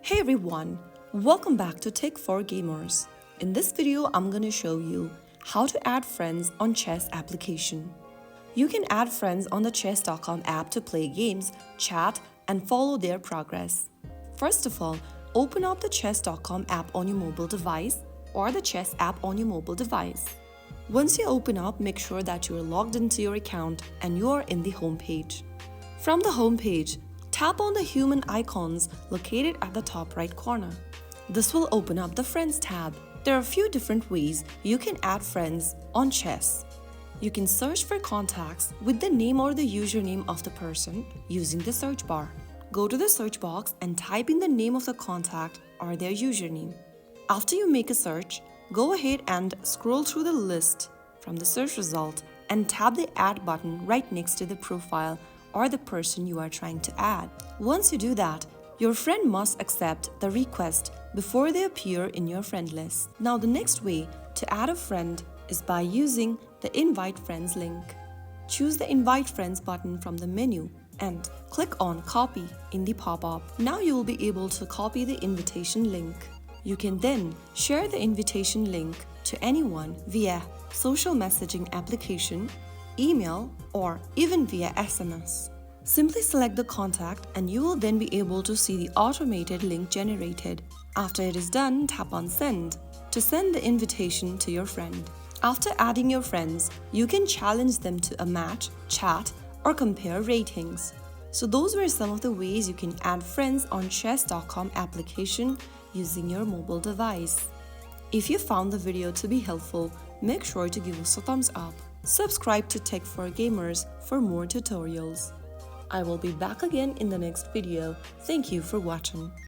Hey everyone, welcome back to Tech for Gamers. In this video, I'm going to show you how to add friends on Chess application. You can add friends on the chess.com app to play games, chat, and follow their progress. First of all, open up the chess.com app on your mobile device or the Chess app on your mobile device. Once you open up, make sure that you are logged into your account and you are in the home page. From the home page, tap on the human icons located at the top right corner. This will open up the Friends tab. There are a few different ways you can add friends on Chess. You can search for contacts with the name or the username of the person using the search bar. Go to the search box and type in the name of the contact or their username. After you make a search, go ahead and scroll through the list from the search result and tap the Add button right next to the profile or the person you are trying to add. Once you do that, your friend must accept the request before they appear in your friend list. Now the next way to add a friend is by using the Invite Friends link. Choose the Invite Friends button from the menu and click on Copy in the pop-up. Now you will be able to copy the invitation link. You can then share the invitation link to anyone via social messaging application, email, or even via SMS. Simply select the contact and you will then be able to see the automated link generated. After it is done, tap on Send to send the invitation to your friend. After adding your friends, you can challenge them to a match, chat, or compare ratings. So those were some of the ways you can add friends on chess.com application using your mobile device. If you found the video to be helpful, make sure to give us a thumbs up. Subscribe to Tech for Gamers for more tutorials. I will be back again in the next video. Thank you for watching.